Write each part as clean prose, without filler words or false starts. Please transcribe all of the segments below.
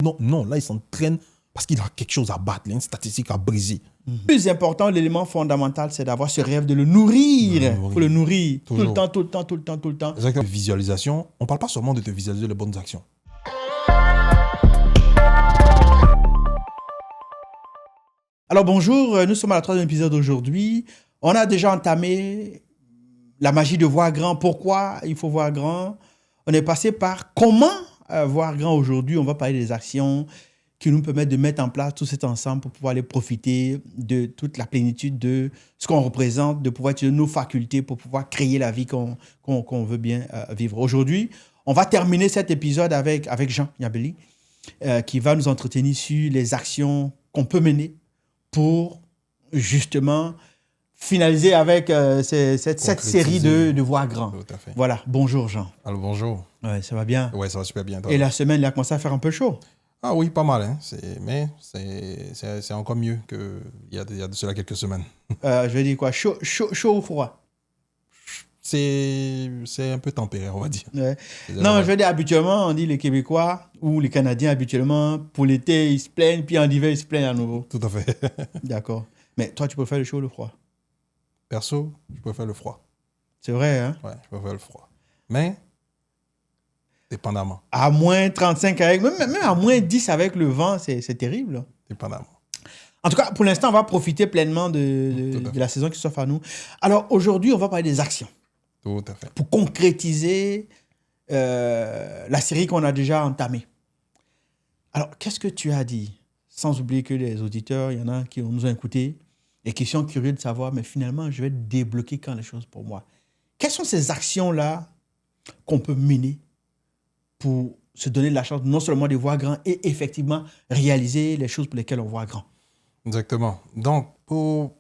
Non, non, là, il s'entraîne parce qu'il a quelque chose à battre, il a une statistique à briser. Le plus important, l'élément fondamental, c'est d'avoir ce rêve, de le nourrir. Il faut le nourrir. Tout le temps, tout le temps, tout le temps, tout le temps. Exactement. Visualisation, on ne parle pas seulement de te visualiser les bonnes actions. Alors bonjour, nous sommes à la 3e épisode aujourd'hui. On a déjà entamé la magie de voir grand. Pourquoi il faut voir grand? On est passé par comment voir grand aujourd'hui. On va parler des actions qui nous permettent de mettre en place tout cet ensemble pour pouvoir aller profiter de toute la plénitude de ce qu'on représente, de pouvoir utiliser nos facultés pour pouvoir créer la vie qu'on veut bien vivre. Aujourd'hui, on va terminer cet épisode avec Jean Yabeli qui va nous entretenir sur les actions qu'on peut mener pour justement finaliser avec cette série de voir grand. Tout à fait. Voilà, bonjour Jean. Alors bonjour. Ouais, ça va bien? Ouais, ça va super bien. Toi. Et la semaine, il a commencé à faire un peu chaud. Ah oui, pas mal. Hein. Mais c'est encore mieux qu'il y a de cela quelques semaines. Je vais dire quoi? Chaud ou froid? C'est un peu tempéré, on va dire. Ouais. Non, je veux dire, habituellement, on dit les Québécois ou les Canadiens, habituellement, pour l'été, ils se plaignent, puis en hiver, ils se plaignent à nouveau. Tout à fait. D'accord. Mais toi, tu préfères le chaud ou le froid? Perso, je préfère le froid. C'est vrai, hein? Ouais, je préfère le froid. Mais, dépendamment. À moins 35 avec, même à moins 10 avec le vent, c'est terrible. Dépendamment. En tout cas, pour l'instant, on va profiter pleinement de la saison qui s'offre à nous. Alors, aujourd'hui, on va parler des actions. Tout à fait. Pour concrétiser la série qu'on a déjà entamée. Alors, qu'est-ce que tu as dit? Sans oublier que les auditeurs, il y en a qui nous ont écoutés et qui sont curieux de savoir, mais finalement, je vais débloquer quand les choses pour moi. Quelles sont ces actions-là qu'on peut mener pour se donner la chance non seulement de voir grand et effectivement réaliser les choses pour lesquelles on voit grand? Exactement. Donc, pour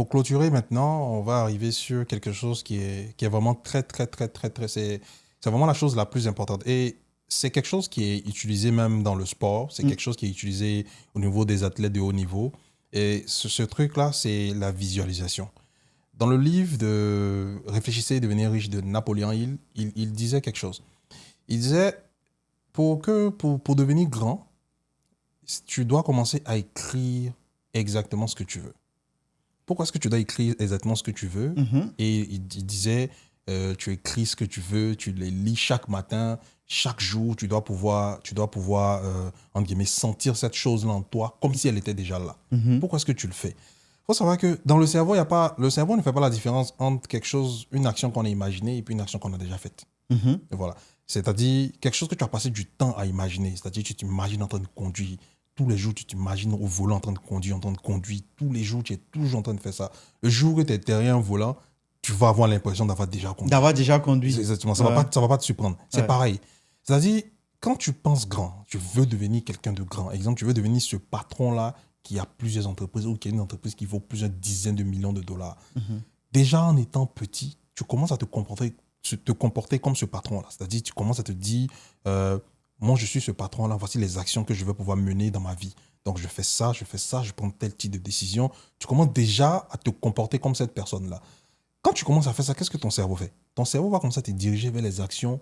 clôturer maintenant, on va arriver sur quelque chose qui est vraiment très, c'est vraiment la chose la plus importante. Et c'est quelque chose qui est utilisé même dans le sport. C'est quelque chose qui est utilisé au niveau des athlètes de haut niveau. Et ce truc-là, c'est la visualisation. Dans le livre de Réfléchissez et devenez riche de Napoléon Hill, il disait quelque chose. Il disait, pour devenir grand, tu dois commencer à écrire exactement ce que tu veux. Pourquoi est-ce que tu dois écrire exactement ce que tu veux? Et il disait, tu écris ce que tu veux, tu les lis chaque matin, chaque jour, tu dois pouvoir entre guillemets, sentir cette chose-là en toi comme si elle était déjà là. Pourquoi est-ce que tu le fais? Il faut savoir que dans le cerveau, le cerveau ne fait pas la différence entre une action qu'on a imaginée et puis une action qu'on a déjà faite. Et voilà. C'est-à-dire quelque chose que tu as passé du temps à imaginer. C'est-à-dire que tu t'imagines en train de conduire. Tous les jours, tu t'imagines au volant en train de conduire. Tous les jours, tu es toujours en train de faire ça. Le jour où tu es derrière un volant, tu vas avoir l'impression d'avoir déjà conduit. C'est exactement. Ça va pas te surprendre. C'est pareil. C'est-à-dire, quand tu penses grand, tu veux devenir quelqu'un de grand. Exemple, tu veux devenir ce patron-là qui a plusieurs entreprises ou qui a une entreprise qui vaut plusieurs dizaines de millions de dollars. Déjà, en étant petit, tu commences à te comporter comme ce patron-là. C'est-à-dire, tu commences à te dire... moi, je suis ce patron-là, voici les actions que je vais pouvoir mener dans ma vie. Donc, je fais ça, je prends tel type de décision. Tu commences déjà à te comporter comme cette personne-là. Quand tu commences à faire ça, qu'est-ce que ton cerveau fait? Ton cerveau va commencer à te diriger vers les actions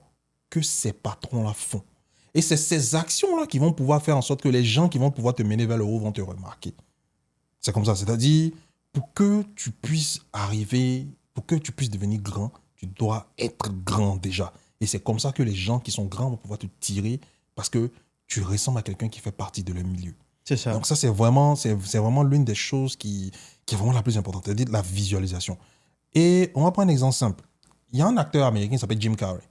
que ces patrons-là font. Et c'est ces actions-là qui vont pouvoir faire en sorte que les gens qui vont pouvoir te mener vers le haut vont te remarquer. C'est comme ça. C'est-à-dire, pour que tu puisses devenir grand, tu dois être grand déjà. Et c'est comme ça que les gens qui sont grands vont pouvoir te tirer parce que tu ressembles à quelqu'un qui fait partie de leur milieu. C'est ça. Donc ça, c'est vraiment l'une des choses qui est vraiment la plus importante, c'est-à-dire la visualisation. Et on va prendre un exemple simple. Il y a un acteur américain qui s'appelle Jim Carrey.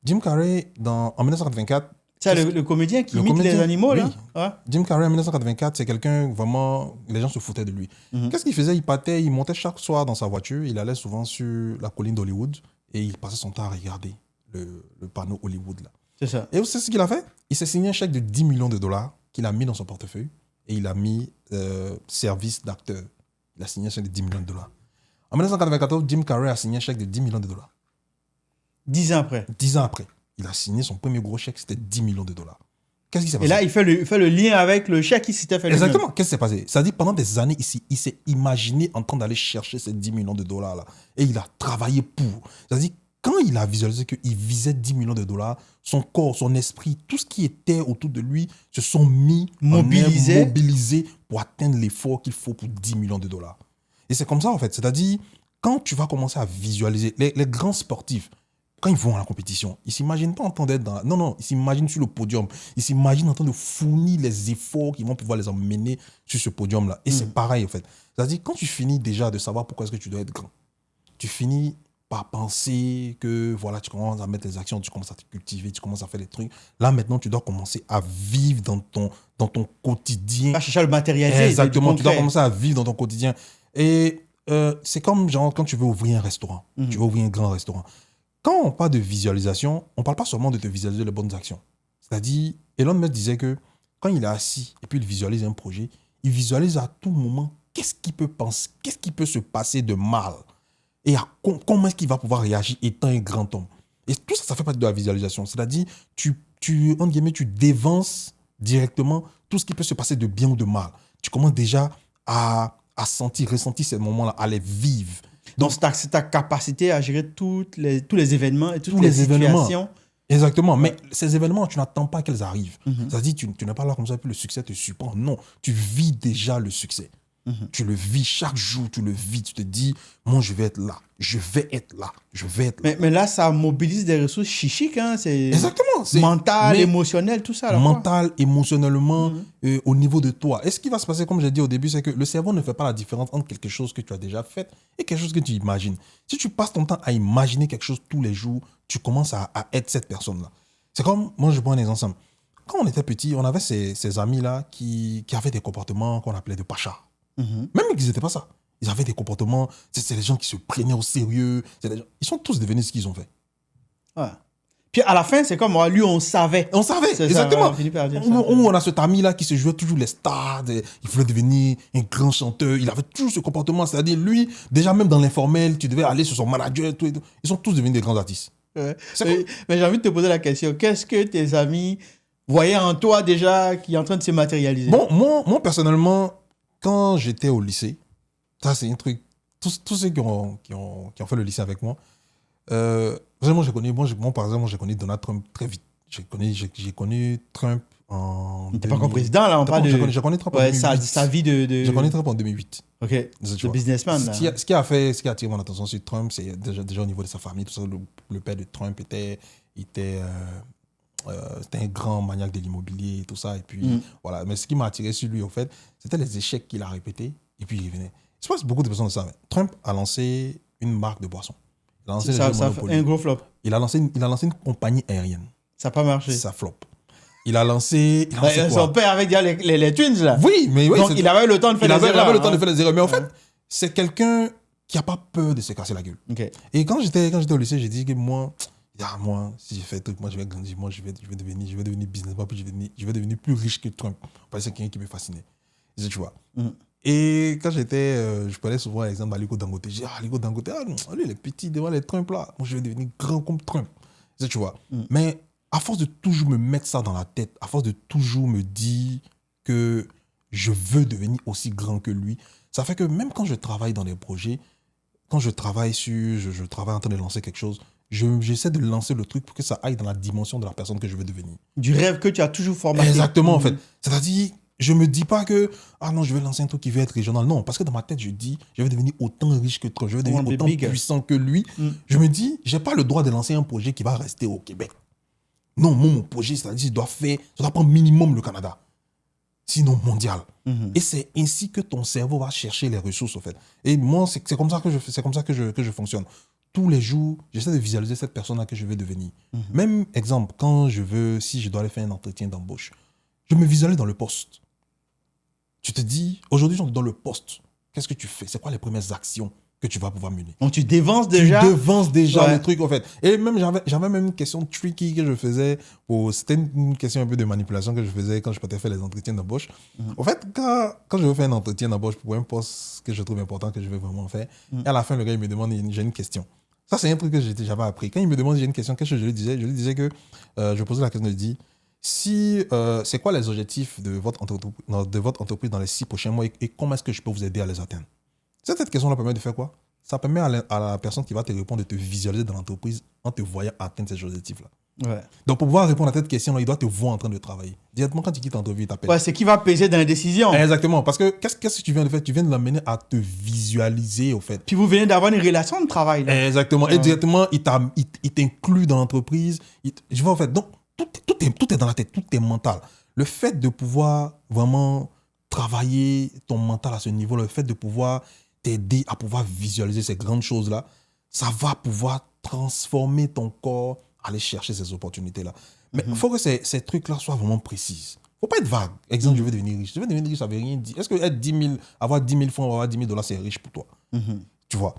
Jim Carrey, en 1984... C'est le comédien qui imite les animaux, oui. là? Ouais. Jim Carrey, en 1984, c'est quelqu'un vraiment... Les gens se foutaient de lui. Qu'est-ce qu'il faisait? Il montait chaque soir dans sa voiture, il allait souvent sur la colline d'Hollywood et il passait son temps à regarder le panneau Hollywood là. C'est ça. Et vous savez ce qu'il a fait? Il s'est signé un chèque de 10 millions de dollars qu'il a mis dans son portefeuille et il a mis service d'acteur. Il a signé un chèque de 10 millions de dollars. En 1994, Jim Carrey a signé un chèque de 10 millions de dollars. 10 ans après. 10 ans après. Il a signé son premier gros chèque, c'était 10 millions de dollars. Qu'est-ce qui s'est passé? Et là, il fait le lien avec le chèque qui s'était fait. Exactement. Qu'est-ce qui s'est passé? C'est-à-dire, pendant des années ici, il s'est imaginé en train d'aller chercher ces 10 millions de dollars là. Et il a travaillé pour. C'est-à-dire, quand il a visualisé qu'il visait 10 millions de dollars, son corps, son esprit, tout ce qui était autour de lui se sont mis mobilisés pour atteindre l'effort qu'il faut pour 10 millions de dollars. Et c'est comme ça, en fait. C'est-à-dire, quand tu vas commencer à visualiser, les grands sportifs, quand ils vont à la compétition, ils ne s'imaginent pas en train d'être dans... Non, ils s'imaginent sur le podium. Ils s'imaginent en train de fournir les efforts qui vont pouvoir les emmener sur ce podium-là. Et c'est pareil, en fait. C'est-à-dire, quand tu finis déjà de savoir pourquoi est-ce que tu dois être grand, tu finis par penser que, voilà, tu commences à mettre les actions, tu commences à te cultiver, tu commences à faire des trucs. Là, maintenant, tu dois commencer à vivre dans ton quotidien. Pas chercher à le matérialiser. Exactement, tu dois commencer à vivre dans ton quotidien. Et c'est comme, genre, quand tu veux ouvrir un restaurant, tu veux ouvrir un grand restaurant. Quand on parle de visualisation, on ne parle pas seulement de te visualiser les bonnes actions. C'est-à-dire, Elon Musk disait que quand il est assis et puis il visualise un projet, il visualise à tout moment qu'est-ce qu'il peut penser, qu'est-ce qui peut se passer de mal et comment est-ce qu'il va pouvoir réagir étant un grand homme. Et tout ça, ça fait partie de la visualisation. C'est-à-dire, entre guillemets, tu dévances directement tout ce qui peut se passer de bien ou de mal. Tu commences déjà à ressentir ces moments-là, à les vivre. Donc, c'est ta capacité à gérer tous les événements et toutes les situations. Exactement. Mais ces événements, tu n'attends pas qu'elles arrivent. C'est-à-dire, tu n'es pas là comme ça, puis le succès te surprend. Non, tu vis déjà le succès. Tu le vis chaque jour, tu le vis. Tu te dis, moi, je vais être là. Je vais être là. Je vais être là. Mais là, ça mobilise des ressources chichiques. Hein? C'est exactement. C'est mental, émotionnel, tout ça. Mental, émotionnellement, au niveau de toi. Et ce qui va se passer, comme j'ai dit au début, c'est que le cerveau ne fait pas la différence entre quelque chose que tu as déjà fait et quelque chose que tu imagines. Si tu passes ton temps à imaginer quelque chose tous les jours, tu commences à être cette personne-là. C'est comme, moi, je prends un exemple simple. Quand on était petit, on avait ces amis-là qui avaient des comportements qu'on appelait de pacha. Même qu'ils n'étaient pas ça. Ils avaient des comportements, c'est les gens qui se prenaient au sérieux. Ils sont tous devenus ce qu'ils ont fait. Ouais. Puis à la fin, c'est comme lui, on savait. On savait, exactement. On a cet ami-là qui se jouait toujours les stars. Il voulait devenir un grand chanteur. Il avait toujours ce comportement. C'est-à-dire, lui, déjà même dans l'informel, tu devais aller sur son manager. Tout. Ils sont tous devenus des grands artistes. Ouais. Mais j'ai envie de te poser la question. Qu'est-ce que tes amis voyaient en toi déjà qui est en train de se matérialiser? Bon, moi personnellement, quand j'étais au lycée, ça c'est un truc, tous ceux qui ont fait le lycée avec moi, vraiment par exemple, j'ai connu Donald Trump très vite. J'ai connu Trump en... Il n'était pas encore président, là, on parle de... J'ai connu Trump en 2008. Sa vie de... J'ai connu Trump en 2008. Ok, de businessman, là. Ce qui a attiré mon attention sur Trump, c'est déjà au niveau de sa famille, tout ça. Le père de Trump était c'était un grand maniaque de l'immobilier et tout ça. Et puis, voilà. Mais ce qui m'a attiré sur lui, en fait, c'était les échecs qu'il a répétés. Et puis, il revenait. Je pense que beaucoup de personnes le savent. Trump a lancé une marque de boisson. Il a lancé ça un gros flop. Il a lancé une compagnie aérienne. Ça n'a pas marché. Ça flop. Il a lancé son père avait déjà les twins, là. Oui, mais oui. Donc, il avait le temps de faire les erreurs. Il avait le temps de faire les erreurs. Mais en fait, c'est quelqu'un qui n'a pas peur de se casser la gueule. Okay. Et quand j'étais au lycée, j'ai dit que moi, si j'ai fait un truc, moi, je vais grandir, moi, je vais devenir businessman, puis je vais devenir plus riche que Trump. Parce que c'est quelqu'un qui me fascinait. Tu vois. Et quand je prenais souvent l'exemple d'Aliko Dangote. Je dis, Aliko Dangote, lui, il est petit devant les Trump là. Moi, je vais devenir grand comme Trump. Tu vois. Mais à force de toujours me mettre ça dans la tête, à force de toujours me dire que je veux devenir aussi grand que lui, ça fait que même quand je travaille dans des projets, quand je travaille en train de lancer quelque chose, j'essaie de lancer le truc pour que ça aille dans la dimension de la personne que je veux devenir. Du rêve que tu as toujours formaté. Exactement, en fait. C'est-à-dire, je me dis pas que, non, je vais lancer un truc qui va être régional. Non, parce que dans ma tête, je dis, je vais devenir autant riche que Trump, je vais devenir autant puissant que lui. Je me dis, j'ai pas le droit de lancer un projet qui va rester au Québec. Non, mon projet, c'est-à-dire, ça doit prendre minimum le Canada. Sinon mondial. Et c'est ainsi que ton cerveau va chercher les ressources, en fait. Et moi, c'est comme ça que je fonctionne. Tous les jours, j'essaie de visualiser cette personne-là que je veux devenir. Même exemple, si je dois aller faire un entretien d'embauche, je me visualise dans le poste. Tu te dis, aujourd'hui, je suis dans le poste. Qu'est-ce que tu fais? C'est quoi les premières actions que tu vas pouvoir mener? Donc, tu devances déjà le truc, en fait. Et même, j'avais même une question tricky que je faisais. C'était une question un peu de manipulation que je faisais quand je partais faire les entretiens d'embauche. En fait, quand je veux faire un entretien d'embauche pour un poste que je trouve important, que je veux vraiment faire, et à la fin, le gars, il me demande, j'ai une question. Ça, c'est un truc que j'avais appris. Quand il me demande, j'ai une question, qu'est-ce que je lui disais? Je lui disais que, je posais la question, je lui dis, c'est quoi les objectifs de votre entreprise dans les 6 prochains mois et comment est-ce que je peux vous aider à les atteindre? Cette question-là permet de faire quoi? ça permet à la personne qui va te répondre de te visualiser dans l'entreprise en te voyant atteindre ces objectifs-là. Ouais. Donc, pour pouvoir répondre à cette question-là, il doit te voir en train de travailler. Directement, quand tu quittes l'entreprise, il t'appelle. Ouais, c'est qui va peser dans les décisions. Exactement. Parce que qu'est-ce que tu viens de faire? Tu viens de l'amener à te visualiser, au fait. Puis vous venez d'avoir une relation de travail. Là. Exactement. Ouais. Et directement, il t'inclut dans l'entreprise. Je vois, en fait, donc, tout est dans la tête, tout est mental. Le fait de pouvoir vraiment travailler ton mental à ce niveau, le fait de pouvoir t'aider à pouvoir visualiser ces grandes choses-là, ça va pouvoir transformer ton corps, aller chercher ces opportunités-là. Mais il faut que ces trucs-là soient vraiment précis. Il ne faut pas être vague. Exemple, je veux devenir riche. Je veux devenir riche, ça ne veut rien dire. Est-ce que avoir 10 000 francs, avoir 10 000 dollars, c'est riche pour toi? Tu vois?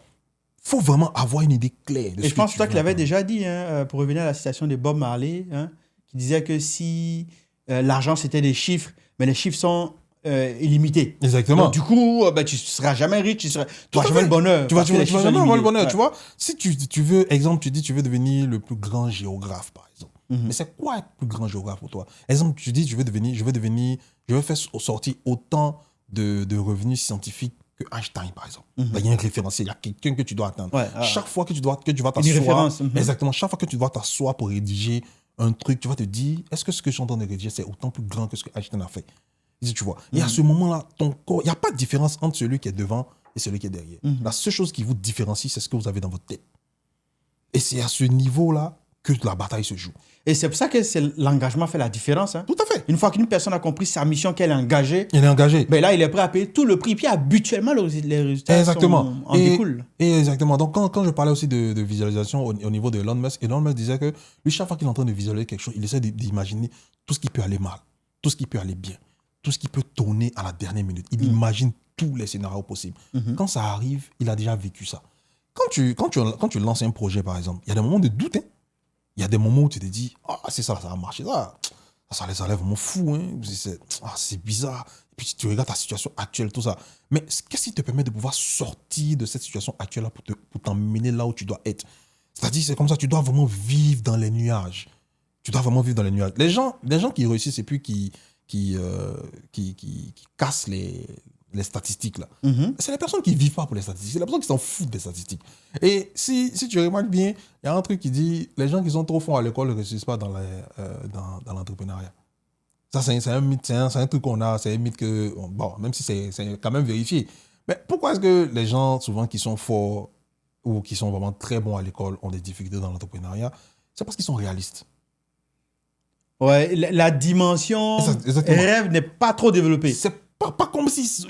Il faut vraiment avoir une idée claire. Et je pense que toi qui l'avais déjà dit, hein, pour revenir à la citation de Bob Marley, hein, qui disait que si l'argent c'était des chiffres, mais les chiffres sont illimités. Exactement. Donc, du coup, tu ne seras jamais riche, tu n'auras jamais le bonheur. Tu vas jamais avoir le bonheur. Ouais. Tu vois, si tu veux, exemple, tu dis tu veux devenir le plus grand géographe, par exemple. Mais c'est quoi être plus grand géographe pour toi? Exemple, tu dis je veux faire sortir autant de revenus scientifiques que Einstein, par exemple. Il y a un référentiel, il y a quelqu'un que tu dois atteindre. Ouais, chaque fois que tu vas une t'asseoir, référence. exactement, chaque fois que tu dois t'asseoir pour rédiger un truc, tu vas te dire, est-ce que ce que je suis en train de rédiger, c'est autant plus grand que ce que Einstein a fait? Tu vois. Et à ce moment-là, ton corps, il n'y a pas de différence entre celui qui est devant et celui qui est derrière. La seule chose qui vous différencie, c'est ce que vous avez dans votre tête. Et c'est à ce niveau-là que la bataille se joue. Et c'est pour ça que l'engagement fait la différence. Hein. Tout à fait. Une fois qu'une personne a compris sa mission, qu'elle est engagée, Il est engagé. ben là, il est prêt à payer tout le prix. Puis habituellement, les résultats en découlent. Et exactement. Donc, quand je parlais aussi de visualisation au niveau de Elon Musk disait que lui, chaque fois qu'il est en train de visualiser quelque chose, il essaie d'imaginer tout ce qui peut aller mal, tout ce qui peut aller bien, tout ce qui peut tourner à la dernière minute. Il imagine tous les scénarios possibles. Quand ça arrive, il a déjà vécu ça. Quand tu lances un projet, par exemple, il y a des moments de doute. Hein. Il y a des moments où tu te dis, c'est ça, ça va marcher. Ça les enlève vraiment fou. Hein. C'est bizarre. Et puis tu regardes ta situation actuelle, tout ça. Mais qu'est-ce qui te permet de pouvoir sortir de cette situation actuelle-là pour t'emmener là où tu dois être? C'est-à-dire, c'est comme ça, tu dois vraiment vivre dans les nuages. Tu dois vraiment vivre dans les nuages. Les gens qui réussissent et puis qui cassent les statistiques, là. C'est les personnes qui ne vivent pas pour les statistiques. C'est les personnes qui s'en foutent des statistiques. Et si tu remarques bien, il y a un truc qui dit les gens qui sont trop forts à l'école ne réussissent pas dans l'entrepreneuriat. Ça, c'est un mythe, c'est un truc qu'on a, c'est un mythe que, bon, même si c'est quand même vérifié. Mais pourquoi est-ce que les gens, souvent, qui sont forts ou qui sont vraiment très bons à l'école ont des difficultés dans l'entrepreneuriat? C'est parce qu'ils sont réalistes. Ouais, la dimension rêve n'est pas trop développée. C'est pas comme si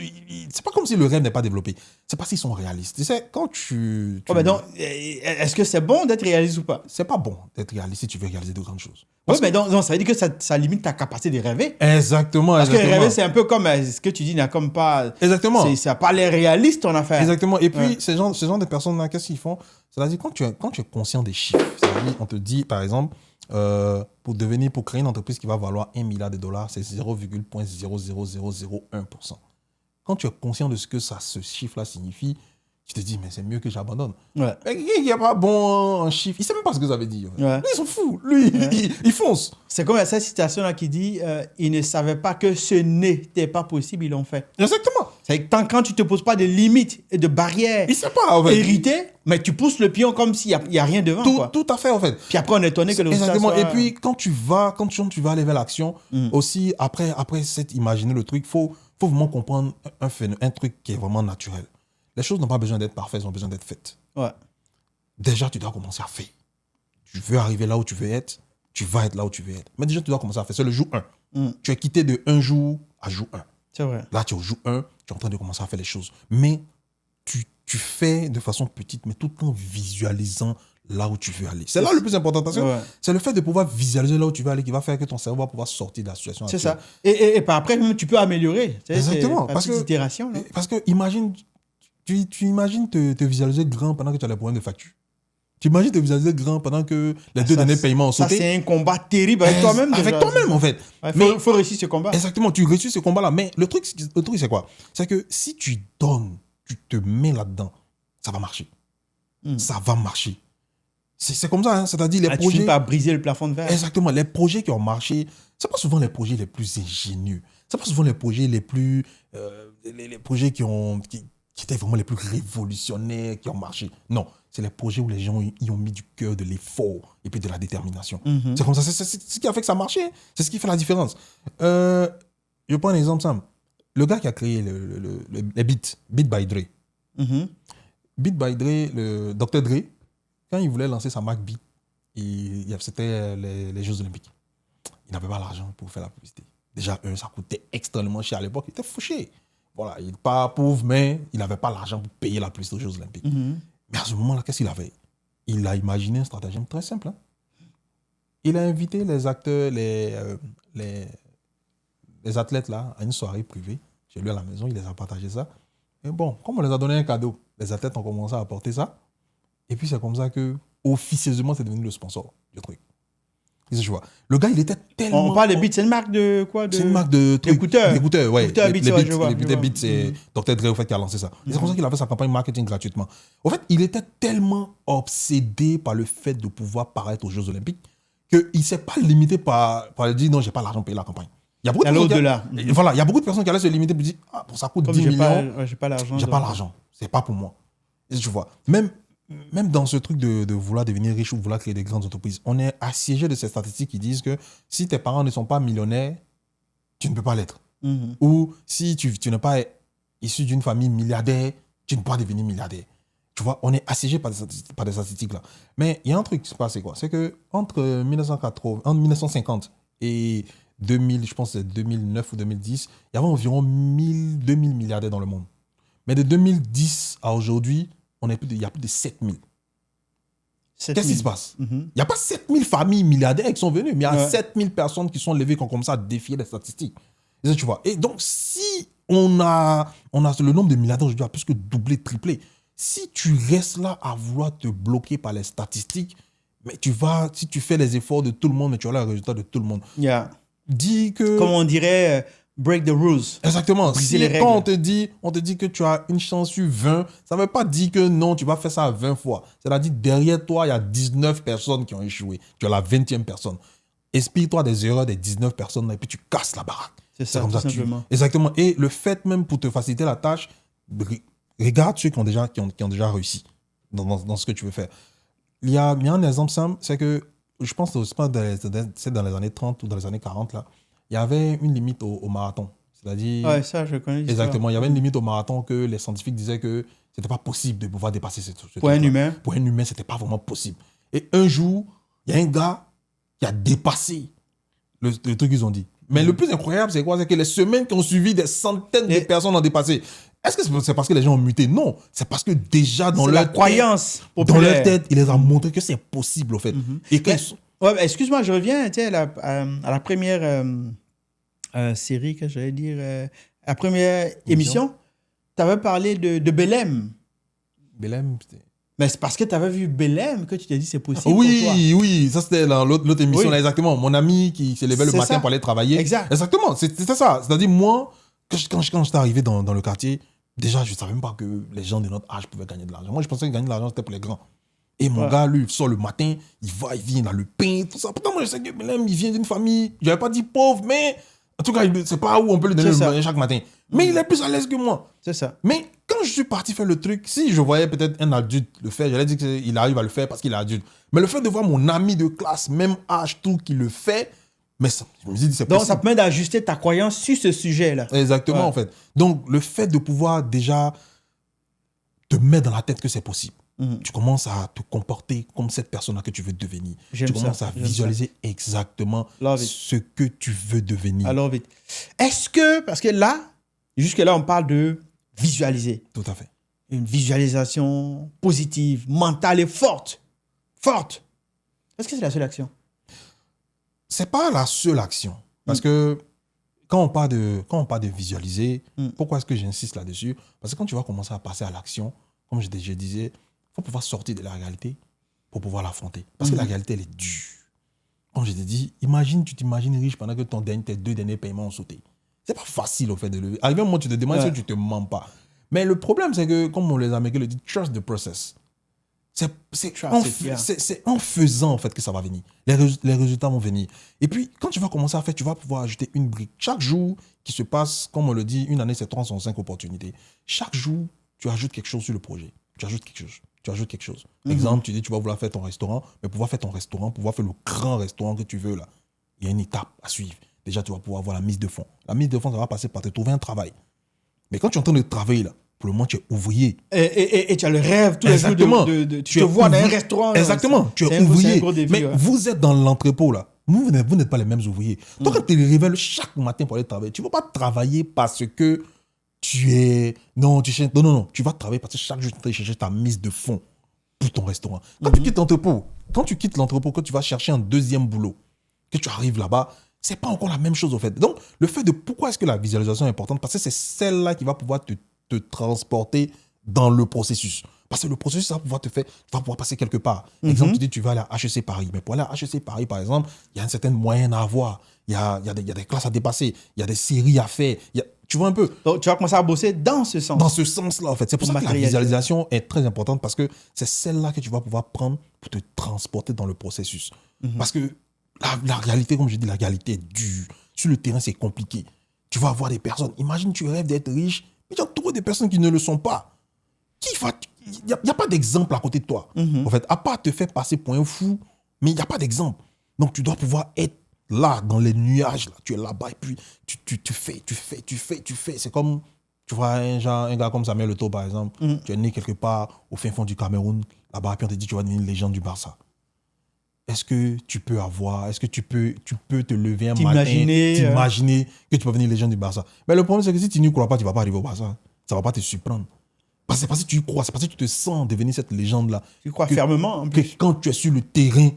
le rêve n'est pas développé. C'est parce qu'ils sont réalistes. Tu sais, quand tu... donc, est-ce que c'est bon d'être réaliste ou pas? C'est pas bon d'être réaliste si tu veux réaliser de grandes choses. Oui, mais donc, ça veut dire que ça limite ta capacité de rêver. Exactement. Parce que rêver, c'est un peu comme ce que tu dis, n'a comme pas... Exactement. Ça n'a pas l'air réaliste, ton affaire. Exactement. Et puis, ce genre de personnes-là, qu'est-ce qu'ils font? C'est-à-dire, quand tu es conscient des chiffres, c'est-à-dire, on te dit, par exemple, pour créer une entreprise qui va valoir $1 milliard, c'est 0,00001%. Quand tu es conscient de ce que ce chiffre-là signifie, tu te dis, mais c'est mieux que j'abandonne. Ouais. Mais il n'y a pas bon un chiffre. Il ne sait même pas ce que ça veut dire. Ouais. Lui, ils sont fous. Lui, il fonce. C'est comme cette citation-là qui dit ils ne savaient pas que ce n'était pas possible, ils l'ont fait. Exactement. C'est que quand tu ne te poses pas de limites et de barrières Il sait pas, en fait. héritées, mais tu pousses le pion comme s'il n'y a rien devant. Tout à fait, en fait. Puis après, on est étonné que le résultat exactement. soit... Et puis, quand tu vas aller vers l'action, aussi, après imaginer le truc, il faut vraiment comprendre un truc qui est vraiment naturel. Les choses n'ont pas besoin d'être parfaites, elles ont besoin d'être faites. Ouais. Déjà, tu dois commencer à faire. Tu veux arriver là où tu veux être, tu vas être là où tu veux être. Mais déjà, tu dois commencer à faire. C'est le jour 1. Tu es quitté de un jour à jour 1. C'est vrai. Là, tu es au jour 1, tu es en train de commencer à faire les choses. Mais tu fais de façon petite, mais tout en visualisant là où tu veux aller. C'est là le plus important, parce que c'est le fait de pouvoir visualiser là où tu veux aller qui va faire que ton cerveau va pouvoir sortir de la situation actuelle. C'est ça. Et par après, même, tu peux améliorer. Exactement. Parce que imagine, tu imagines te visualiser grand pendant que tu as les problèmes de facture. Tu imagines te visualiser grand pendant que les deux derniers paiements ont sauté. Ça, c'est un combat terrible avec toi-même. Avec toi-même, en fait. Il faut réussir ce combat. Exactement, tu réussis ce combat-là. Mais le truc, c'est quoi? C'est que si tu donnes, tu te mets là-dedans, ça va marcher. Ça va marcher. C'est comme ça, hein. C'est-à-dire les projets... Tu finis par briser le plafond de verre. Exactement. Les projets qui ont marché, c'est pas souvent les projets les plus ingénieux. C'est pas souvent les projets les plus... les projets qui qui étaient vraiment les plus révolutionnaires, qui ont marché. Non, c'est les projets où les gens y ont mis du cœur, de l'effort et puis de la détermination. C'est comme ça, c'est ce qui a fait que ça marchait. C'est ce qui fait la différence. Je prends un exemple simple. Le gars qui a créé les beats, Beat by Dre. Beat by Dre, le Dr. Dre, quand il voulait lancer sa marque Beat, c'était les Jeux Olympiques. Il n'avait pas l'argent pour faire la publicité. Déjà, ça coûtait extrêmement cher à l'époque. Il était fouché. Voilà, il n'est pas pauvre, mais il n'avait pas l'argent pour payer la publicité aux Jeux Olympiques. Mais à ce moment-là, qu'est-ce qu'il avait? Il a imaginé un stratagème très simple. Hein. Il a invité les acteurs, les athlètes là, à une soirée privée, chez lui à la maison. Il les a partagé ça. Et bon, comme on les a donné un cadeau, les athlètes ont commencé à apporter ça. Et puis c'est comme ça que, officieusement, c'est devenu le sponsor du truc. Je vois. Le gars, il était tellement... On parle de Beats, c'est une marque de quoi? C'est une marque de trucs. D'écouteurs, ouais. Écouteurs Beats, ouais, je vois. Les Beats, c'est Dr. Dre, au fait, qui a lancé ça. C'est comme ça qu'il a fait sa campagne marketing gratuitement. Au fait, il était tellement obsédé par le fait de pouvoir paraître aux Jeux Olympiques qu'il ne s'est pas limité par dire non, j'ai pas l'argent pour payer la campagne. Il y a beaucoup de personnes voilà, il y a beaucoup de personnes qui allaient se limiter pour dire ah, ça coûte comme 10 millions. J'ai pas l'argent. J'ai pas l'argent. C'est pas pour moi. Et tu vois. Même dans ce truc de vouloir devenir riche ou vouloir créer des grandes entreprises, on est assiégé de ces statistiques qui disent que si tes parents ne sont pas millionnaires, tu ne peux pas l'être. Ou si tu n'es pas issu d'une famille milliardaire, tu ne peux pas devenir milliardaire. Tu vois, on est assiégé par des statistiques là. Mais il y a un truc qui se passe, c'est quoi? C'est que entre 1950 et 2000, je pense que c'est 2009 ou 2010, il y avait environ 2000 milliardaires dans le monde. Mais de 2010 à aujourd'hui, il y a plus de 7000. Qu'est-ce qui se passe? Il n'y a pas 7000 familles milliardaires qui sont venues, mais il y a 7000 personnes qui sont levées, qui ont commencé à défier les statistiques. Et, tu vois. Et donc, si on a le nombre de milliardaires aujourd'hui a plus que doublé, triplé, si tu restes là à vouloir te bloquer par les statistiques, mais si tu fais les efforts de tout le monde, mais tu as le résultat de tout le monde. Dis que... Comme on dirait... break the rules. Exactement. Briser les règles. Quand on te dit que tu as une chance sur 20, ça ne veut pas dire que non, tu vas faire ça 20 fois. C'est-à-dire derrière toi, il y a 19 personnes qui ont échoué. Tu es la 20e personne. Inspire-toi des erreurs des 19 personnes et puis tu casses la baraque. C'est ça, comme tout simplement. Exactement. Et le fait même pour te faciliter la tâche, regarde ceux qui ont déjà réussi dans ce que tu veux faire. Il y a un exemple simple, c'est que je pense que c'est dans les années 30 ou dans les années 40 là. Il y avait une limite au marathon. C'est-à-dire... Ouais, ça, je connais. Exactement. Il y avait une limite au marathon que les scientifiques disaient que ce n'était pas possible de pouvoir dépasser ce pour un humain. Pour un humain, ce n'était pas vraiment possible. Et un jour, il y a un gars qui a dépassé le truc qu'ils ont dit. Mais le plus incroyable, c'est quoi? C'est que les semaines qui ont suivi, des centaines de personnes ont dépassé. Est-ce que c'est parce que les gens ont muté? Non. C'est parce que déjà, dans leur croyance dans leur tête, il les a montré que c'est possible, au fait. Et que... excuse-moi, je reviens à la première série, que j'allais dire, la première émission. Tu avais parlé de Belém. Belém, mais c'est parce que tu avais vu Belém que tu t'es dit c'est possible pour toi. Oui, ça c'était dans l'autre émission, là, exactement. Mon ami qui se levait le matin pour aller travailler. Exactement, c'était ça. C'est-à-dire, moi, quand j'étais arrivé dans le quartier, déjà, je ne savais même pas que les gens de notre âge pouvaient gagner de l'argent. Moi, je pensais que gagner de l'argent, c'était pour les grands. Et mon gars, lui, il sort le matin, il vient dans le pain, tout ça. Pourtant, moi, je sais que Belém, il vient d'une famille, je n'avais pas dit pauvre, mais en tout cas, c'est pas où on peut lui donner le matin chaque matin. Mais il est plus à l'aise que moi. C'est ça. Mais quand je suis parti faire le truc, si je voyais peut-être un adulte le faire, j'allais dire qu'il arrive à le faire parce qu'il est adulte. Mais le fait de voir mon ami de classe, même âge, tout, qui le fait, mais ça, je me dis, c'est possible. Donc, ça permet d'ajuster ta croyance sur ce sujet-là. Exactement, en fait. Donc, le fait de pouvoir déjà te mettre dans la tête que c'est possible. Tu commences à te comporter comme cette personne-là que tu veux devenir. Tu commences à visualiser exactement ce que tu veux devenir. Alors, vite. Est-ce que, parce que là, jusque-là, on parle de visualiser. Tout à fait. Une visualisation positive, mentale et forte. Forte. Est-ce que c'est la seule action? C'est pas la seule action. Parce que quand on parle de visualiser, pourquoi est-ce que j'insiste là-dessus? Parce que quand tu vas commencer à passer à l'action, comme je disais, il faut pouvoir sortir de la réalité pour pouvoir l'affronter. Parce que la réalité, elle est dure. Comme je t'ai dit, tu t'imagines riche pendant que tes 2 derniers paiements ont sauté. C'est pas facile, au fait, de le... Arrivé un moment, tu te demandes si tu te mens pas. Mais le problème, c'est que, comme les Américains le disent, trust the process. C'est en faisant, en fait, que ça va venir. Les résultats vont venir. Et puis, quand tu vas commencer à faire, tu vas pouvoir ajouter une brique. Chaque jour qui se passe, comme on le dit, une année, c'est 365 opportunités. Chaque jour, tu ajoutes quelque chose sur le projet. Tu ajoutes quelque chose. Exemple, tu dis tu vas vouloir faire ton restaurant, mais pour pouvoir faire ton restaurant, pour pouvoir faire le grand restaurant que tu veux, là, il y a une étape à suivre. Déjà, tu vas pouvoir avoir la mise de fonds. La mise de fonds, ça va passer par te trouver un travail. Mais quand tu es en train de travailler, là, pour le moment, tu es ouvrier. Et tu as le rêve tous les jours tu te vois dans un restaurant. Exactement, tu es ouvrier. Mais vous êtes dans l'entrepôt, là. Vous n'êtes pas les mêmes ouvriers. Donc, quand tu te réveilles chaque matin pour aller travailler, tu ne vas pas travailler parce que tu es... Non, tu vas travailler parce que chaque jour, tu vas chercher ta mise de fonds pour ton restaurant. Quand tu quittes l'entrepôt, que tu vas chercher un deuxième boulot, que tu arrives là-bas, c'est pas encore la même chose, au fait. Donc, le fait de pourquoi est-ce que la visualisation est importante? Parce que c'est celle-là qui va pouvoir te transporter dans le processus. Parce que le processus, ça va pouvoir tu vas pouvoir passer quelque part. Exemple, tu dis tu vas aller à HEC Paris. Mais pour aller à HEC Paris, par exemple, il y a une certaine moyenne à avoir. Il y a des classes à dépasser. Il y a des séries à faire. Tu vois un peu. Donc, tu vas commencer à bosser dans ce sens. Dans ce sens-là, en fait. C'est pour ça que la visualisation est très importante parce que c'est celle-là que tu vas pouvoir prendre pour te transporter dans le processus. Parce que la réalité, comme je dis, la réalité est dure. Sur le terrain, c'est compliqué. Tu vas avoir des personnes. Imagine, tu rêves d'être riche, mais il y a trop de personnes qui ne le sont pas. Il n'y a pas d'exemple à côté de toi. En fait, à part te faire passer pour un fou, mais il n'y a pas d'exemple. Donc, tu dois pouvoir être là, dans les nuages. Là. Tu es là-bas et puis tu fais. C'est comme, tu vois, un gars comme Samuel Eto'o, par exemple. Tu es né quelque part au fin fond du Cameroun. Là-bas, et puis on te dit tu vas devenir une légende du Barça. Est-ce que tu peux te lever un matin, t'imaginer que tu peux devenir légende du Barça? Mais le problème, c'est que si tu n'y crois pas, tu ne vas pas arriver au Barça. Ça ne va pas te surprendre. C'est parce que tu y crois, c'est parce que tu te sens devenir cette légende-là. Tu crois fermement, en plus. Que quand tu es sur le terrain,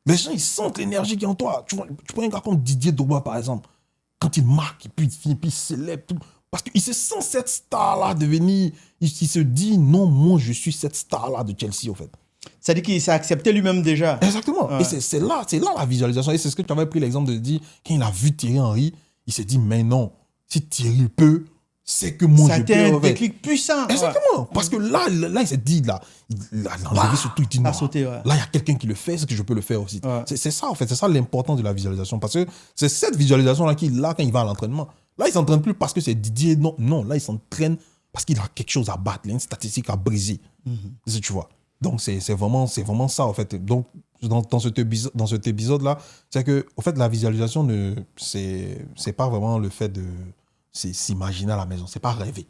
les gens, ils sentent l'énergie qui est en toi. Tu prends un gars comme Didier Drogba, par exemple. Quand il marque, puis il célèbre, tout. Parce qu'il se sent cette star-là devenir... Il se dit, non, moi, je suis cette star-là de Chelsea, en fait. C'est-à-dire qu'il s'est accepté lui-même déjà. Exactement. Ouais. Et c'est là la visualisation. Et c'est ce que tu avais pris l'exemple de dire, quand il a vu Thierry Henry, il s'est dit, mais non, si Thierry peut... c'est que moi, je peux... Ça a été un déclic puissant. Exactement. Ouais. Parce que là, il s'est dit, là, il a enlevé ce truc, il dit, sauté, ouais. Là, il y a quelqu'un qui le fait, c'est que je peux le faire aussi. Ouais. C'est ça, en fait. C'est ça l'importance de la visualisation. Parce que c'est cette visualisation-là quand il va à l'entraînement. Là, il ne s'entraîne plus parce que c'est Didier. Non, là, il s'entraîne parce qu'il a quelque chose à battre, il a une statistique à briser. Tu vois. Donc, c'est vraiment ça, en fait. Donc, dans cet épisode-là, c'est que, en fait, la visualisation, c'est pas vraiment le fait de... c'est s'imaginer à la maison, c'est pas rêver.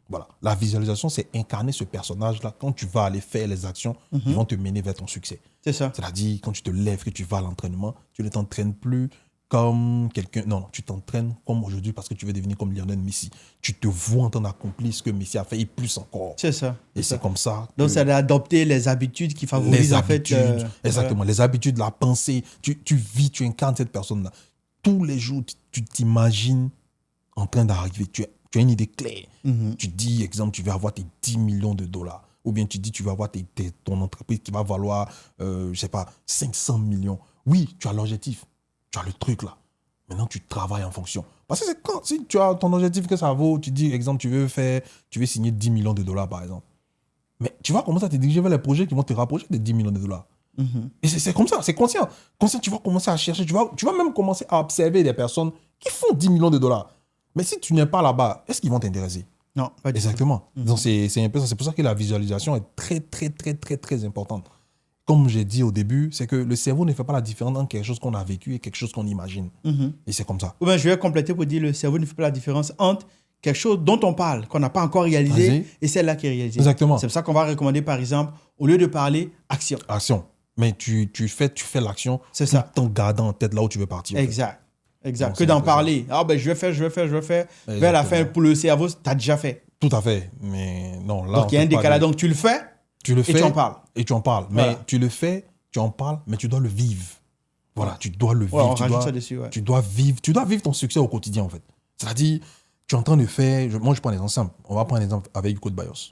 Voilà. La visualisation, c'est incarner ce personnage-là. Quand tu vas aller faire les actions, ils vont te mener vers ton succès. C'est ça. C'est-à-dire, quand tu te lèves, que tu vas à l'entraînement, tu ne t'entraînes plus comme quelqu'un... Non, tu t'entraînes comme aujourd'hui parce que tu veux devenir comme Lionel Messi. Tu te vois en train d'accomplir ce que Messi a fait et plus encore. C'est ça. Et c'est comme ça. Donc, c'est d'adopter les habitudes qui favorisent en fait... Exactement. Les habitudes, la pensée. Tu vis, tu incarnes cette personne-là. Tous les jours, tu t'imagines en train d'arriver. Tu as une idée claire. Tu dis, exemple, tu vas avoir tes 10 millions de dollars. Ou bien tu dis, tu vas avoir ton entreprise qui va valoir, je sais pas, 500 millions. Oui, tu as l'objectif. Tu as le truc là. Maintenant, tu travailles en fonction. Parce que c'est quand, si tu as ton objectif que ça vaut, tu dis, exemple, tu veux signer 10 millions de dollars, par exemple. Mais tu vas commencer à te diriger vers les projets qui vont te rapprocher des 10 millions de dollars. Et c'est comme ça, c'est conscient. Conscient, tu vas commencer à chercher, tu vas même commencer à observer des personnes qui font 10 millions de dollars. Mais si tu n'es pas là-bas, est-ce qu'ils vont t'intéresser? Non, pas du tout. Exactement. Donc, c'est un peu ça. C'est pour ça que la visualisation est très, très, très, très, très importante. Comme j'ai dit au début, c'est que le cerveau ne fait pas la différence entre quelque chose qu'on a vécu et quelque chose qu'on imagine. Et c'est comme ça. Ou bien, je vais compléter pour dire le cerveau ne fait pas la différence entre quelque chose dont on parle, qu'on n'a pas encore réalisé, et celle-là qui est réalisée. Exactement. C'est pour ça qu'on va recommander, par exemple, au lieu de parler, action. Action. Mais tu fais l'action tout en gardant en tête là où tu veux partir. Exact. Exact. Donc, que d'en parler. Ah, ben, je vais faire. Exactement. Vers la fin, pour le cerveau, tu as déjà fait. Tout à fait. Mais non, là. Donc, il y a un décalage. Donc, tu le fais. Et tu en parles. Et tu en parles. Voilà. Mais tu le fais, tu en parles, mais tu dois le vivre. Voilà, tu dois le vivre. Ouais, on rajoute ça dessus, ouais. Tu dois vivre ton succès au quotidien, en fait. C'est-à-dire, tu es en train de faire. Moi, je prends l'exemple simple. On va prendre l'exemple avec Hugo de Bayos.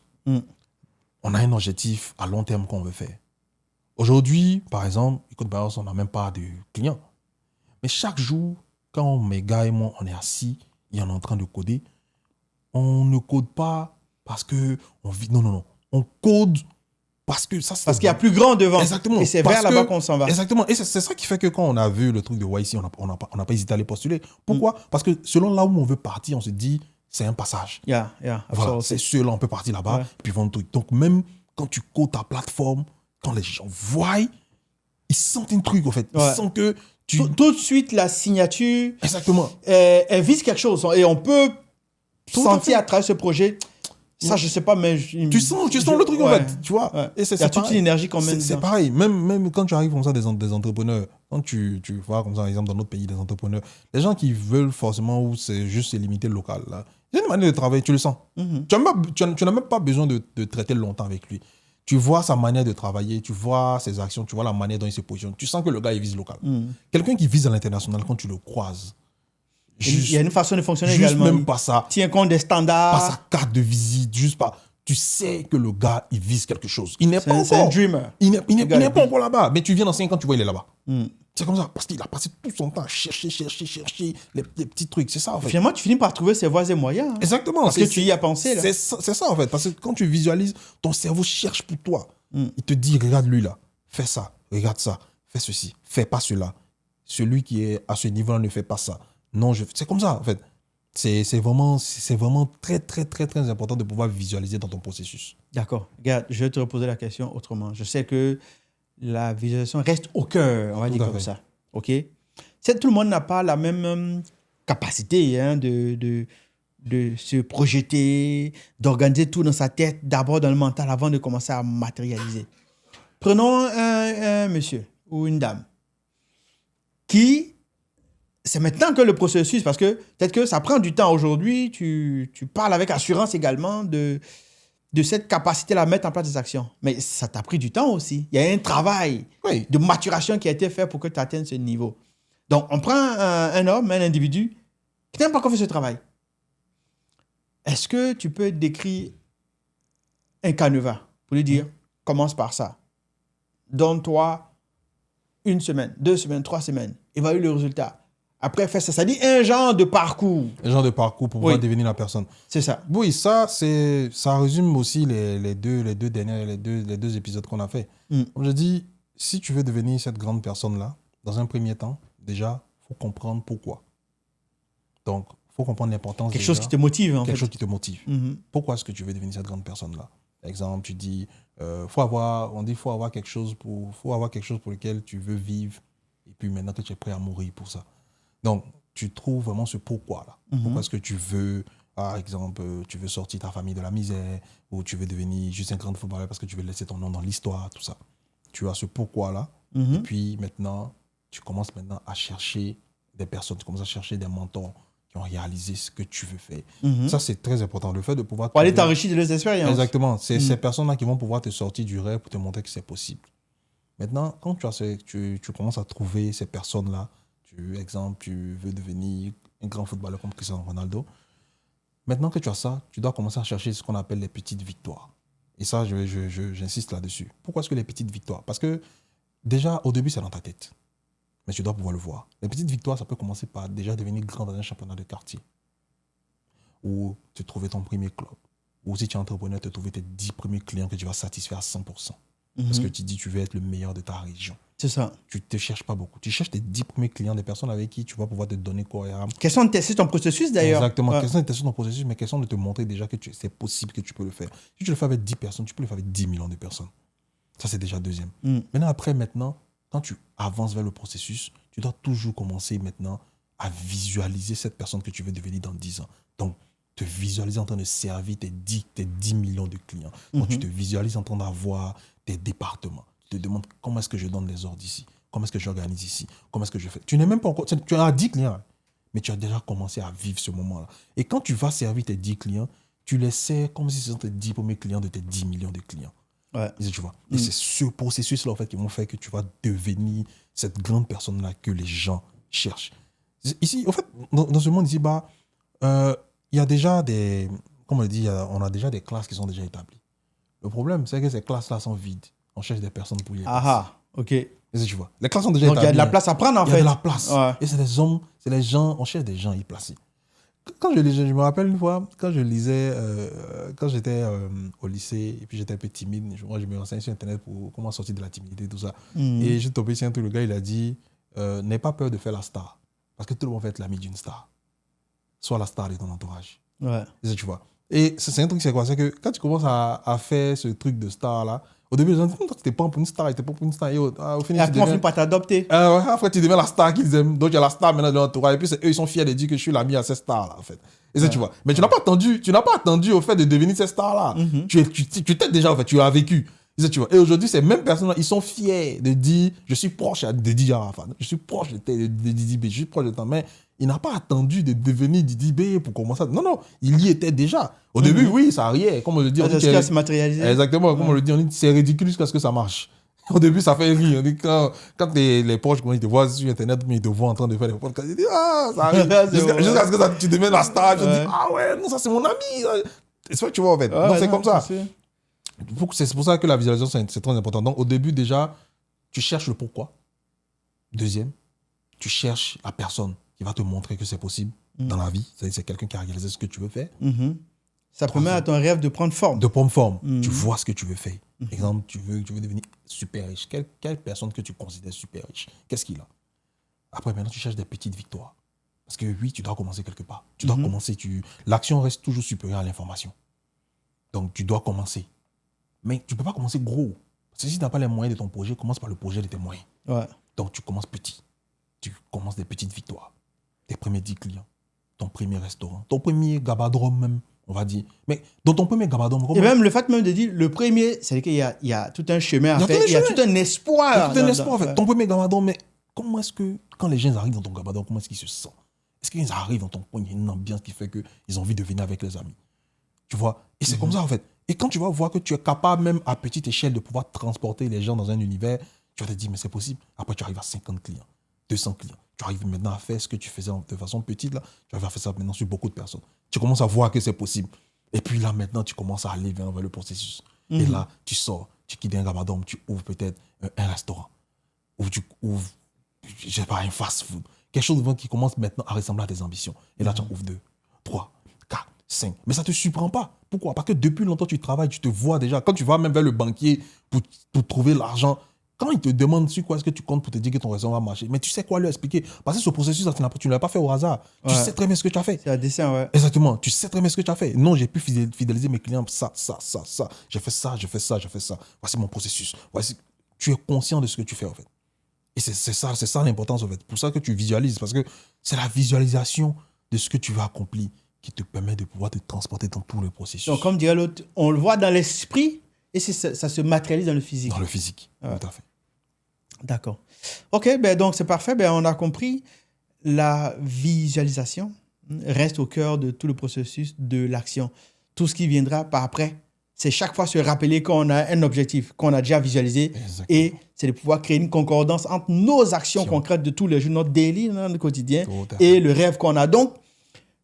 On a un objectif à long terme qu'on veut faire. Aujourd'hui, par exemple, Hugo de Bayos, on n'a même pas de clients. Mais chaque jour, quand mes gars et moi, on est assis et on est en train de coder, on ne code pas parce qu'on vit. Non. On code parce que ça, c'est... Parce qu'il y a plus grand devant. Exactement. Et c'est vers là-bas qu'on s'en va. Exactement. Et c'est ça qui fait que quand on a vu le truc de YC, on n'a pas hésité à aller postuler. Pourquoi? Parce que selon là où on veut partir, on se dit, c'est un passage. Yeah, Voilà, absolutely. c'est ceux-là, on peut partir là-bas, Ouais. puis vendre tout. Donc, même quand tu codes ta plateforme, quand les gens voient, ils sentent un truc, en fait. Ils Ouais. sentent que tu... Tout de suite, la signature, Exactement. elle vise quelque chose. Et on peut Tout à sentir fait. à travers ce projet. Ça, je sais pas, mais... Tu sens le truc, en fait, tu vois. Ouais. Et Il y a toute une énergie quand même. C'est dedans. pareil, même quand tu arrives comme ça, des entrepreneurs, quand tu vois comme ça, par exemple, dans notre pays, des entrepreneurs, les gens qui veulent forcément, ou c'est juste se limiter le local, là, il y a une manière de travailler, tu le sens. Mhm. Tu n'as même pas besoin de traiter longtemps avec lui. Tu vois sa manière de travailler, tu vois ses actions, tu vois la manière dont il se positionne. Tu sens que le gars, il vise local. Mhm. Quelqu'un qui vise à l'international, quand tu le croises, Il y a une façon de fonctionner juste également. même Il pas ça, tient compte des pas standards. sa carte de visite, juste pas. Tu sais que le gars, il vise quelque chose. Il n'est pas C'est un encore. dreamer. Il n'est gars, pas encore là-bas. Mais tu viens dans 5 ans, tu vois, il est là-bas. Mm. C'est comme ça. Parce qu'il a passé tout son temps à chercher les petits trucs. C'est ça, en fait. Finalement, tu finis par trouver ses voies et moyens. Hein. Exactement. Parce que tu y as pensé. Là. C'est ça, en fait. Parce que quand tu visualises, ton cerveau cherche pour toi. Mm. Il te dit, regarde lui là. Fais ça. Regarde ça. Fais ceci. Fais pas cela. Celui qui est à ce niveau-là ne fait pas ça. Non, c'est comme ça, en fait. C'est vraiment très, très, très, très important de pouvoir visualiser dans ton processus. D'accord. Regarde, je vais te reposer la question autrement. Je sais que la visualisation reste au cœur, on va Tout dire à comme fait. ça. OK? C'est tout le monde n'a pas la même capacité hein, de se projeter, d'organiser tout dans sa tête, d'abord dans le mental, avant de commencer à matérialiser. Prenons un monsieur ou une dame qui... C'est maintenant que le processus, parce que peut-être que ça prend du temps aujourd'hui, tu parles avec assurance également de cette capacité à mettre en place des actions. Mais ça t'a pris du temps aussi. Il y a un travail Oui. de maturation qui a été fait pour que tu atteignes ce niveau. Donc, on prend un homme, un individu qui n'a pas encore fait ce travail. Est-ce que tu peux décrire un canevas pour lui dire, commence par ça. Donne-toi 1 semaine, 2 semaines, 3 semaines. Évalue le résultat. Après, fais ça. Ça dit un genre de parcours. Un genre de parcours pour pouvoir Oui. devenir la personne. C'est ça. Oui, ça résume aussi les deux épisodes qu'on a fait. Comme je dis, si tu veux devenir cette grande personne-là, dans un premier temps, déjà, il faut comprendre pourquoi. Donc, il faut comprendre l'importance. Quelque chose qui te motive, en fait. Quelque chose qui te motive. Mhm. Pourquoi est-ce que tu veux devenir cette grande personne-là? Par exemple, tu dis, faut avoir quelque chose pour lequel tu veux vivre, et puis maintenant que tu es prêt à mourir pour ça. Donc, tu trouves vraiment ce pourquoi-là. Pourquoi est-ce que tu veux, par exemple, tu veux sortir ta famille de la misère, ou tu veux devenir juste un grand footballeur parce que tu veux laisser ton nom dans l'histoire, tout ça. Tu as ce pourquoi-là. Et puis maintenant, tu commences maintenant à chercher des personnes, tu commences à chercher des mentors qui ont réalisé ce que tu veux faire. Ça, c'est très important. Le fait de pouvoir... Pour aller t'enrichir de leurs expériences. Exactement. C'est ces personnes-là qui vont pouvoir te sortir du rêve pour te montrer que c'est possible. Maintenant, quand tu commences à trouver ces personnes-là, exemple, tu veux devenir un grand footballeur comme Cristiano Ronaldo. Maintenant que tu as ça, tu dois commencer à chercher ce qu'on appelle les petites victoires. Et ça, j'insiste là-dessus. Pourquoi est-ce que les petites victoires? Parce que déjà, au début, c'est dans ta tête. Mais tu dois pouvoir le voir. Les petites victoires, ça peut commencer par déjà devenir grand dans un championnat de quartier. Ou te trouver ton premier club. Ou si tu es entrepreneur, te trouver tes 10 premiers clients que tu vas satisfaire à 100%. Parce que tu dis tu veux être le meilleur de ta région. C'est ça. Tu ne te cherches pas beaucoup. Tu cherches tes 10 premiers clients, des personnes avec qui tu vas pouvoir te donner corps et âme. Question de tester ton processus d'ailleurs. Exactement. Ouais. Question de tester ton processus, mais question de te montrer déjà que c'est possible que tu peux le faire. Si tu le fais avec 10 personnes, tu peux le faire avec 10 millions de personnes. Ça, c'est déjà deuxième. Maintenant, quand tu avances vers le processus, tu dois toujours commencer maintenant à visualiser cette personne que tu veux devenir dans 10 ans. Donc, te visualiser en train de servir tes 10 millions de clients. Donc, tu te visualises en train d'avoir tes départements. Tu te demandes comment est-ce que je donne les ordres ici, comment est-ce que j'organise ici, comment est-ce que je fais. Tu n'es même pas encore... Tu as 10 clients, mais tu as déjà commencé à vivre ce moment-là. Et quand tu vas servir tes 10 clients, tu les sers comme si ce sont tes 10 premiers clients de tes 10 millions de clients. Ouais. Tu vois. Et c'est ce processus-là en fait, qui vont faire que tu vas devenir cette grande personne-là que les gens cherchent. Ici, en fait, dans ce monde ici, il y a déjà des... Comme on le dit, on a déjà des classes qui sont déjà établies. Le problème, c'est que ces classes-là sont vides. On cherche des personnes pour y aller. Ah, ok. Tu vois. Les classes sont déjà Donc, il y a de établies. la place à prendre, en fait. Il y a de la place. Ouais. Et c'est des hommes, c'est les gens, on cherche des gens à y placer. Quand je me rappelle une fois, quand je lisais, quand j'étais au lycée, et puis j'étais un peu timide, moi je me renseignais sur Internet pour comment sortir de la timidité, tout ça. Et j'ai tombé sur un truc, le gars, il a dit, n'aie pas peur de faire la star. Parce que tout le monde va être l'ami d'une star. Sois la star de ton entourage. Ouais. Et ça, tu vois. Et c'est un truc, c'est quoi? C'est que quand tu commences à faire ce truc de star-là, au début, les gens disent, toi, t'étais pas pour une star, t'étais pas pour une star. Et au Et final, tu après, on deviens... finit par t'adopter. Ouais, après, tu deviens la star qu'ils aiment. Donc, il y a la star maintenant de l'entourage. Et puis, eux, ils sont fiers de dire que je suis l'ami à cette star-là, en fait. Et ça, tu vois. Mais tu n'as pas attendu au fait de devenir cette star-là. Tu t'es déjà, en fait, tu as vécu. Et ça, tu vois. Et aujourd'hui, ces mêmes personnes-là, ils sont fiers de dire, je suis proche de Didi Arafat. Je suis proche de Didi B. Je suis proche de temps. Mais il n'a pas attendu de devenir Didi B pour commencer. Non, non, il y était déjà. Au début, oui, ça riait. Comme on le dit, on dit C'est ce qui va se matérialiser. exactement, comme on le dit, on dit c'est ridicule jusqu'à ce que ça marche. Au début, ça fait rire. On dit quand les proches, quand ils te voient sur Internet, mais ils te voient en train de faire des podcasts, ils disent ah, ça arrive. Jusqu'à ce que tu deviennes la star. Je dis ah ouais, non, ça c'est mon ami. C'est ça que tu vois en fait. Donc c'est comme ça. C'est pour ça que la visualisation, c'est très important. Donc au début, déjà, tu cherches le pourquoi. Deuxième, tu cherches la personne qui va te montrer que c'est possible dans la vie. C'est quelqu'un qui a réalisé ce que tu veux faire. Ça permet à ton rêve de prendre forme. De prendre forme. Tu vois ce que tu veux faire. Exemple, tu veux devenir super riche. Quelle personne que tu considères super riche? Qu'est-ce qu'il a? Après, maintenant, tu cherches des petites victoires. Parce que oui, tu dois commencer quelque part. Tu dois commencer. L'action reste toujours supérieure à l'information. Donc, tu dois commencer. Mais tu ne peux pas commencer gros. Parce que si tu n'as pas les moyens de ton projet, commence par le projet de tes moyens. Ouais. Donc, tu commences petit. Tu commences des petites victoires. Tes premiers 10 clients. Ton premier restaurant. Ton premier gabadrome même, on va dire. Mais dans ton premier gabadrome... Et même le fait même de dire, le premier, c'est qu'il y a tout un chemin à faire. Il y a tout un espoir. Il y a tout un espoir, en fait. Ton premier gabadrome, mais comment est-ce que, quand les gens arrivent dans ton gabadrome, comment est-ce qu'ils se sentent? Est-ce qu'ils arrivent dans ton coin, il y a une ambiance qui fait qu'ils ont envie de venir avec les amis? Tu vois? Et c'est comme ça, en fait. Et quand tu vas voir que tu es capable, même à petite échelle, de pouvoir transporter les gens dans un univers, tu vas te dire, mais c'est possible. Après, tu arrives à 50 clients, 200 clients. Tu arrives maintenant à faire ce que tu faisais de façon petite, là. Tu arrives à faire ça maintenant sur beaucoup de personnes. Tu commences à voir que c'est possible. Et puis là, maintenant, tu commences à aller vers le processus. Et là, tu sors, tu quittes un gabadome, tu ouvres peut-être un restaurant. Ou tu ouvres, je sais pas, un fast-food. Quelque chose qui commence maintenant à ressembler à tes ambitions. Et là, tu en ouvres 2, 3, 4, 5. Mais ça ne te surprend pas. Pourquoi? Parce que depuis longtemps, tu travailles, tu te vois déjà. Quand tu vas même vers le banquier pour trouver l'argent, quand il te demande sur quoi est-ce que tu comptes pour te dire que ton restaurant va marcher, mais tu sais quoi lui expliquer. Parce que ce processus, tu ne l'as pas fait au hasard. Ouais. Tu sais très bien ce que tu as fait. C'est un dessin, ouais. Exactement. Tu sais très bien ce que tu as fait. Non, j'ai pu fidéliser mes clients. Ça. J'ai fait ça. Voici mon processus. Tu es conscient de ce que tu fais, en fait. Et c'est ça l'importance, en fait. Pour ça que tu visualises. Parce que c'est la visualisation de ce que tu veux accomplir qui te permet de pouvoir te transporter dans tout le processus. Donc, comme dirait l'autre, on le voit dans l'esprit et ça se matérialise dans le physique. Dans le physique, ouais. Tout à fait. D'accord. OK, donc c'est parfait. On a compris. La visualisation reste au cœur de tout le processus de l'action. Tout ce qui viendra par après, c'est chaque fois se rappeler qu'on a un objectif, qu'on a déjà visualisé. Exactement. Et c'est de pouvoir créer une concordance entre nos actions concrètes de tous les jours, notre daily, notre quotidien, et le rêve qu'on a. Donc,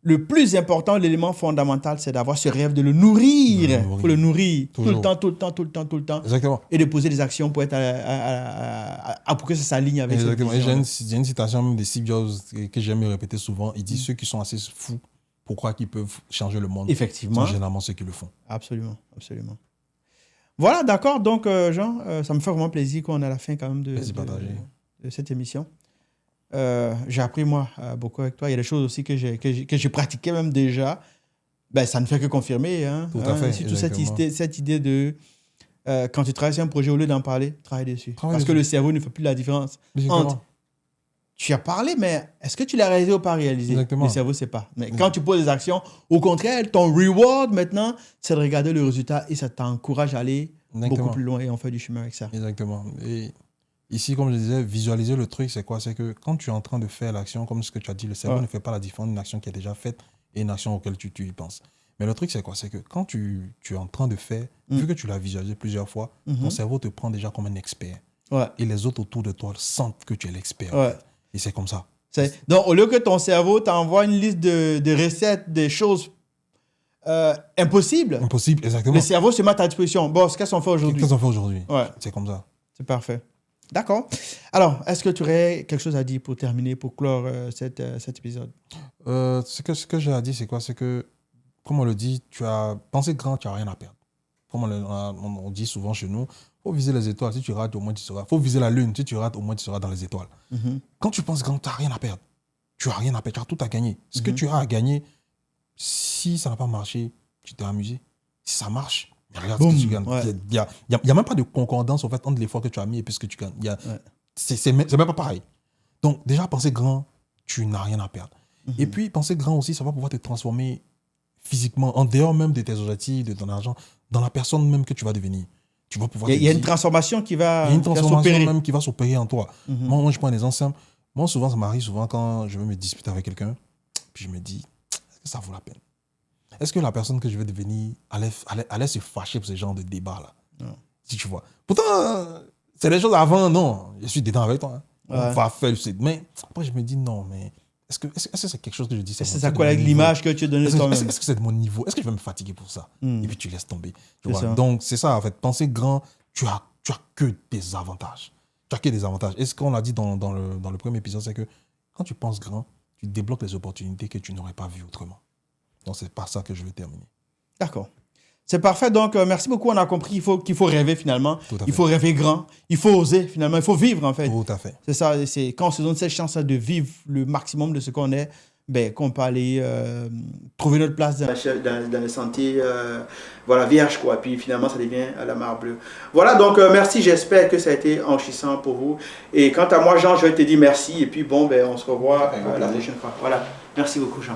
le plus important, l'élément fondamental, c'est d'avoir ce rêve, de le nourrir. Il faut le nourrir tout le temps. Exactement. Et de poser des actions pour, pour que ça s'aligne avec Exactement. cette vision. J'ai une citation même de Steve Jobs que j'aime répéter souvent. Il dit ceux qui sont assez fous pour croire qu'ils peuvent changer le monde sont généralement ceux qui le font. Absolument. Voilà, d'accord. Donc, Jean, ça me fait vraiment plaisir qu'on est à la fin quand même de cette émission. J'ai appris, moi, beaucoup avec toi. Il y a des choses aussi que j'ai pratiquées même déjà. Ça ne fait que confirmer. Tout à fait. Surtout cette idée de, quand tu travailles sur un projet, au lieu d'en parler, travaille dessus. Parce que le cerveau ne fait plus la différence entre tu as parlé, mais est-ce que tu l'as réalisé ou pas réalisé? Exactement. Le cerveau ne sait pas. Mais quand tu poses des actions, au contraire, ton reward maintenant, c'est de regarder le résultat et ça t'encourage à aller beaucoup plus loin et on fait du chemin avec ça. Exactement. Et ici, comme je disais, visualiser le truc, c'est quoi? C'est que quand tu es en train de faire l'action, comme ce que tu as dit, le cerveau ne fait pas la différence d'une action qui est déjà faite et une action auquel tu y penses. Mais le truc, c'est quoi? C'est que quand tu es en train de faire, vu que tu l'as visualisé plusieurs fois, ton cerveau te prend déjà comme un expert. Ouais. Et les autres autour de toi sentent que tu es l'expert. Ouais. Et c'est comme ça. Donc, au lieu que ton cerveau t'envoie une liste de recettes, des choses impossibles. Impossible, exactement. Le cerveau se met à ta disposition. Bon, qu'est-ce qu'on fait aujourd'hui? Qu'est-ce qu'on fait aujourd'hui? Ouais. C'est comme ça. C'est parfait. D'accord. Alors, est-ce que tu aurais quelque chose à dire pour terminer, pour clore cet épisode? Ce que j'ai à dire, c'est quoi? C'est que, comme on le dit, tu as pensé grand, tu n'as rien à perdre. Comme on dit souvent chez nous, il faut viser les étoiles. Si tu rates, au moins tu seras. Il faut viser la lune. Si tu rates, au moins tu seras dans les étoiles. Quand tu penses grand, tu n'as rien à perdre. Tu n'as rien à perdre. Tu as tout à gagner. Ce que tu as à gagner, si ça n'a pas marché, tu t'es amusé. Si ça marche, regarde Boum, ce que tu gagnes. ouais. Il y a même pas de concordance en fait, entre l'effort que tu as mis et puis ce que tu gagnes. C'est même pas pareil. Donc, déjà, penser grand, tu n'as rien à perdre. Et puis, penser grand aussi, ça va pouvoir te transformer physiquement, en dehors même de tes objectifs, de ton argent, dans la personne même que tu vas devenir. Tu vas pouvoir Il y a une transformation qui va il y a une transformation s'opérer. même qui va s'opérer en toi. Moi, je prends un exemple simple. Moi, souvent, ça m'arrive souvent quand je veux me disputer avec quelqu'un, puis je me dis, est-ce que ça vaut la peine? Est-ce que la personne que je vais devenir allait se fâcher pour ce genre de débat-là? Non. Si tu vois. Pourtant, c'est des choses avant, non. Je suis dedans avec toi. Hein. Ouais. On va faire, mais après, je me dis, non, mais est-ce que c'est quelque chose que je dis? C'est ça quoi avec l'image que tu donnes toi-même. Est-ce que c'est de mon niveau? Est-ce que je vais me fatiguer pour ça? Et puis tu laisses tomber. Tu vois? Ça. Donc, c'est ça, en fait. Penser grand, tu as que des avantages. Tu as que des avantages. Et ce qu'on a dit dans le premier épisode, c'est que quand tu penses grand, tu débloques les opportunités que tu n'aurais pas vues autrement. Donc, c'est par ça que je vais terminer. D'accord. C'est parfait. Donc, merci beaucoup. On a compris qu'il faut rêver finalement. Il faut rêver grand. Il faut oser finalement. Il faut vivre en fait. Tout à fait. C'est ça. C'est quand on se donne cette chance de vivre le maximum de ce qu'on est, ben, qu'on peut aller trouver notre place dans le sentier voilà, vierge, quoi. Puis finalement, ça devient à la mare bleue. Voilà, donc merci. J'espère que ça a été enrichissant pour vous. Et quant à moi, Jean, je vais te dire merci. Et puis bon, ben, on se revoit la prochaine fois. Voilà. Merci beaucoup, Jean.